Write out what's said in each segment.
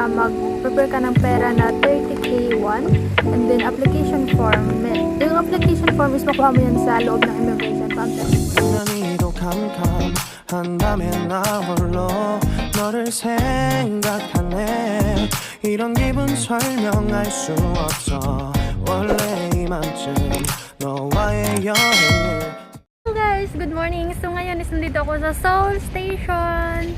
mag-prepare ka ng pera na 30K1 and then application form. Yung application form is makuha mo yan sa loob ng immigration counter. 난이도 캄캄한다면 나 홀로 너를 생각하네 이런 기분 설명할 수 없어 원래 이맘쯤 너와의 여행을 Hello guys, good morning. So ngayon is nandito ako sa Seoul Station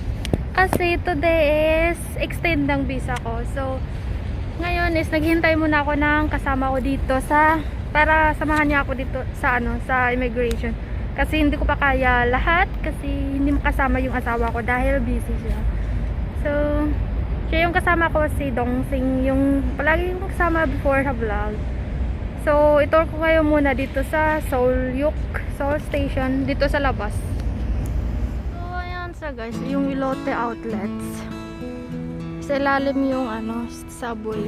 kasi today is extend ng visa ko. So ngayon is naghihintay muna ako ng kasama ko dito para samahan niya ako dito sa immigration. Kasi hindi ko pa kaya lahat kasi hindi makasama yung asawa ko dahil busy siya. So siya yung kasama ko, si Dongsing, yung palagi yung kasama before sa vlog. So itour ko kayo muna dito sa Seoul Station, dito sa labas. So ayan sa guys, yung Ilote Outlets. Sa ilalim yung subway.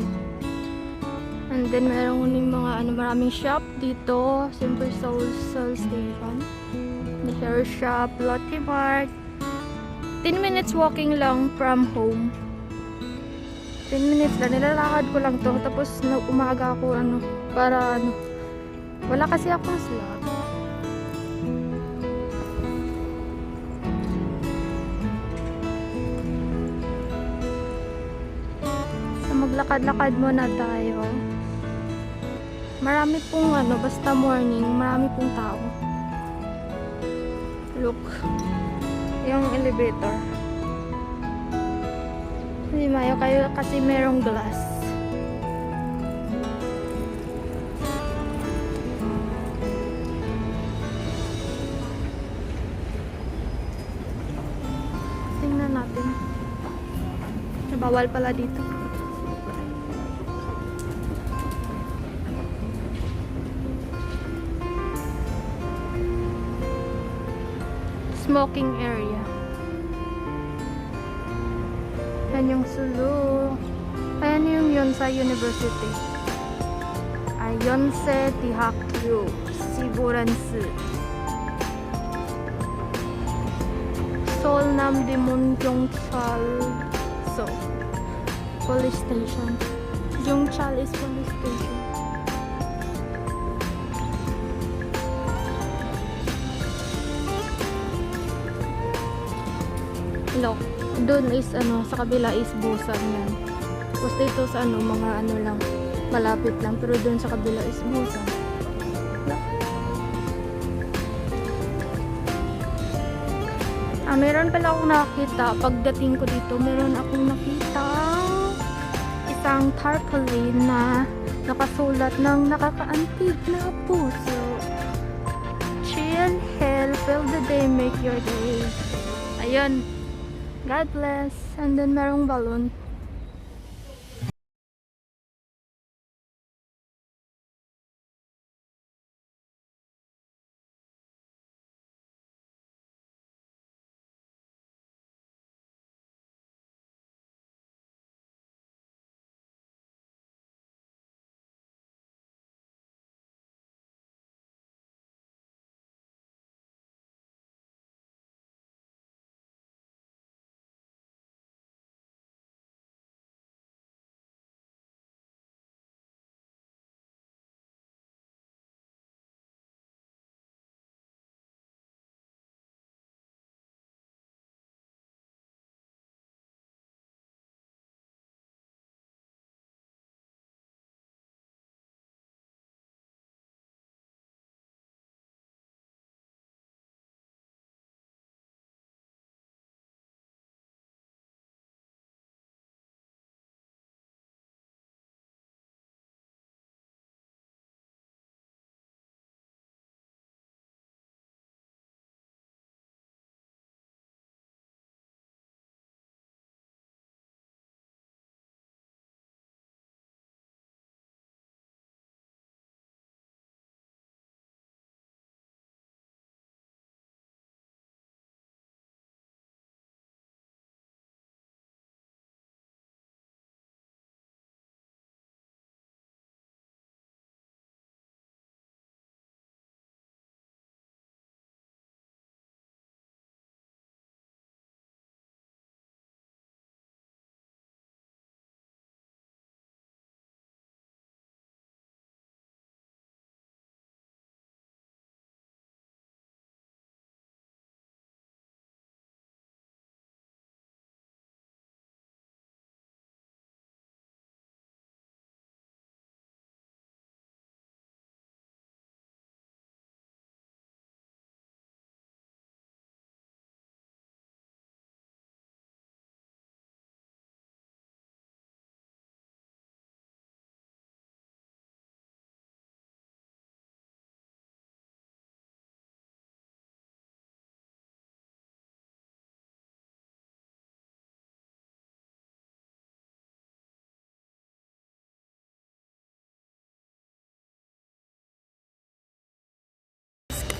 And then meron yung mga maraming shop dito. Siyempre Seoul Station. The hair shop, Lotte Mart. 10 minutes walking lang from home. 10 minutes lang. Nilalakad ko lang to. Tapos umaga ako para wala kasi akong slot. So maglakad-lakad muna tayo. Marami pong basta morning, marami pong tao. Look, yung elevator. Hindi mayo kayo kasi merong glass. Tingnan natin. Bawal pala dito. Smoking area. Yan yung Sulu. Ayan yung Yonsei University. Yonsei Dihakyu Siburansu. Seoul Namdaemun Gyeongchal. So, police station. Gyeongchal is police station. Look, doon is sa kabila is Busan yan. Tapos dito sa mga lang, malapit lang. Pero doon sa kabila is Busan. Look. Meron pala akong nakita. Pagdating ko dito, meron akong nakita isang tarpaulin na nakasulat ng nakakaantig na puso. Chill, hell, fill the day, make your day. Ayun. God bless. And then merong balloon.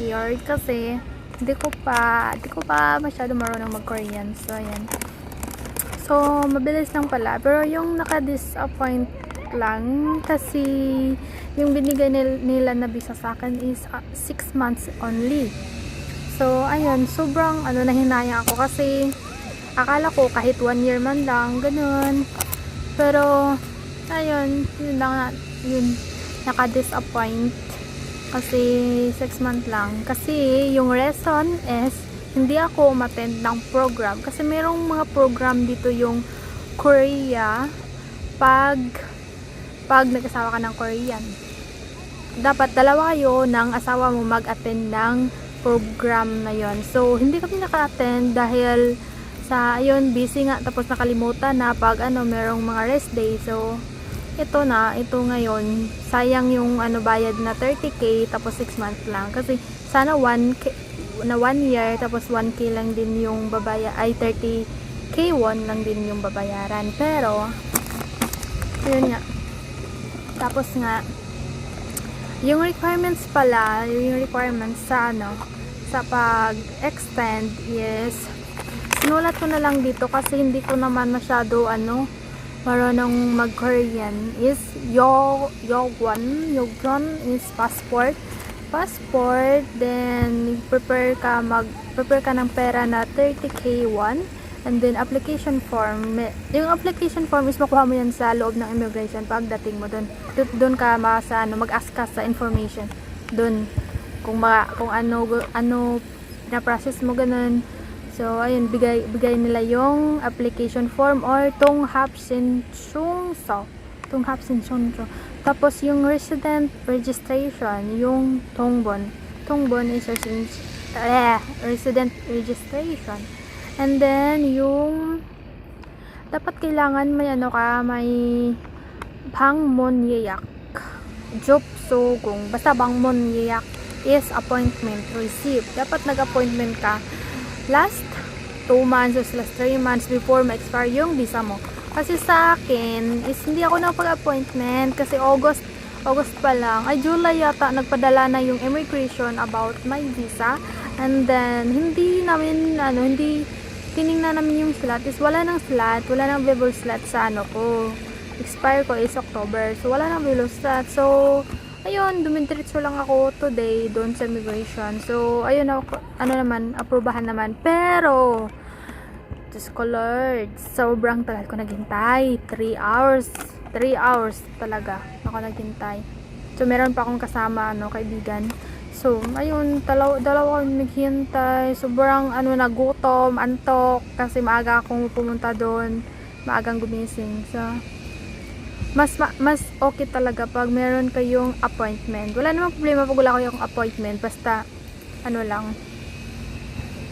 scared kasi hindi ko pa masyado marunong mag-Korean. So ayan. So mabilis lang pala, pero yung naka-disappoint lang kasi yung binigay nila na visa sa akin is 6 months only. So ayun, sobrang nahinaya ako kasi akala ko kahit 1 year man lang, ganun. Pero ayun, yun naka-disappoint kasi 6 months lang. Kasi yung reason is hindi ako umattend ng program kasi merong mga program dito yung Korea pag nag-asawa ka ng Korean. Dapat dalawa kayo ng asawa mo mag-attend ng program na yon. So hindi kami naka-attend dahil sa ayun, busy nga, tapos nakalimutan na pag merong mga rest day. So ito ngayon, sayang yung bayad na 30k tapos 6 months lang kasi sana 1k na 1 year tapos 1k lang din yung 30k won lang din yung babayaran. Pero yun nga, tapos nga yung requirements pala, yung requirements sa sa pag-extend is sinulat ko na lang dito kasi hindi ko naman masyado marunong mag-Korean. Is Yogwon is passport, then prepare ka ng pera na 30k won, and then application form. Yung application form is makuha mo yan sa loob ng immigration pagdating mo doon ka mag-ask ka sa information doon kung ano na process mo, ganun. So ayun, bigay nila yung application form or Tunghapsin Chungso. Tapos yung resident registration, yung Tungbon is resident registration. And then yung dapat kailangan may may Bangmon yeyak, job sogong, basta Bangmon yeyak is appointment received. Dapat nag-appointment ka last 2 months or last 3 months before ma-expire yung visa mo. Kasi sa akin is hindi ako nakapag-appointment kasi August pa lang, ay July yata nagpadala na yung immigration about my visa, and then hindi tiningnan namin yung slot, is wala nang available slot sa ko. Expire ko is October, so wala nang available slot. So ayun, dumidiretso lang ako today doon sa immigration. So ayun, aprubahan naman. Pero Diyos ko Lord, sobrang tagal ko naghintay. 3 hours talaga ako naghintay. So meron pa akong kasama kaibigan. So ayun, dalawa akong naghintay. Sobrang nagutom, antok kasi maaga akong pumunta doon, maagang gumising. So mas okay talaga pag meron kayong appointment. Wala namang problema pag wala kayong appointment, basta lang,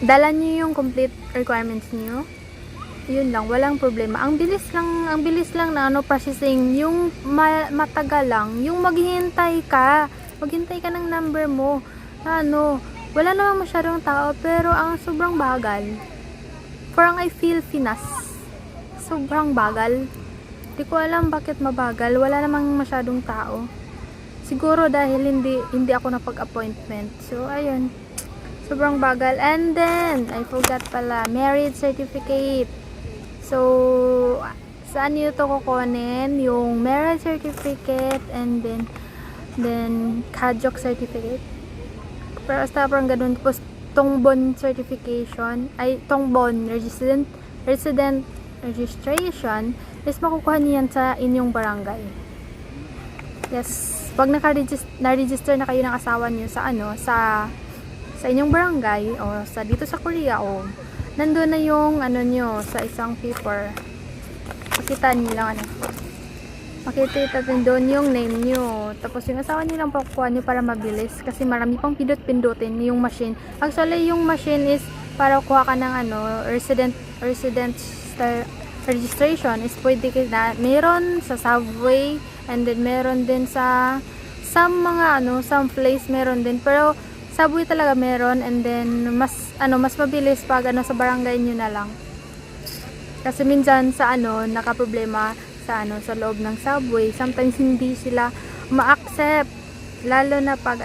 dala niyo yung complete requirements niyo. Yun lang, walang problema. Ang bilis lang na processing. Yung matagal lang yung maghihintay ka ng number mo. Wala namang masyadong tao, pero ang sobrang bagal. Parang I feel finas. Sobrang bagal. Di ko alam bakit mabagal. Wala namang masyadong tao. Siguro dahil hindi ako napag-appointment. So ayun, sobrang bagal. And then I forgot pala, marriage certificate. So saan niyo to kukunin? Yung marriage certificate and then Kajok certificate. Pero basta parang ganun. Tapos Tungbon certification, Tungbon resident registration is makukuha niyan sa inyong barangay. Yes, pag na-register na kayo ng asawa niyo sa sa inyong barangay o dito sa Korea, nandoon na yung niyo sa isang paper. Makita din doon yung name nyo. Tapos yung asawa niyo lang pakukuha nyo para mabilis kasi marami pang pindutin yung machine. Actually yung machine is para kuha ka ng resident registration is pwede na meron sa subway, and then meron din sa some place meron din, pero subway talaga meron, and then mas mabilis pag sa barangay nyo na lang. Kasi minsan sa nakaproblema sa loob ng subway, sometimes hindi sila ma-accept, lalo na pag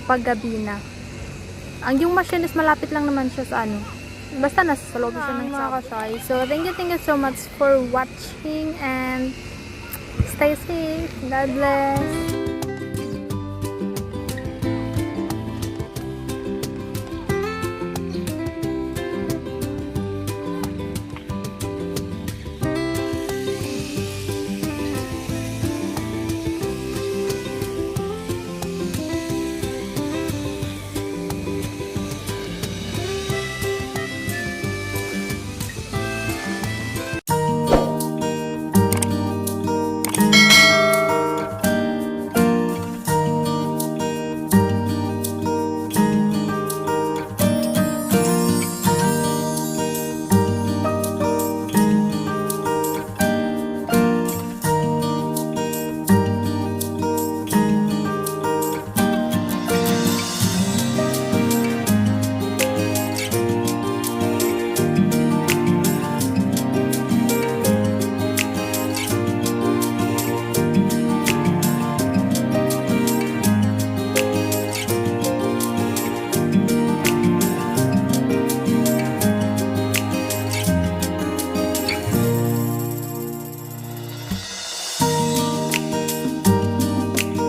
paggabi na. Ang yung machine is malapit lang naman siya sa ano. Basta nasa sa loob siya ng mga kasay. So, thank you so much for watching and stay safe. God bless.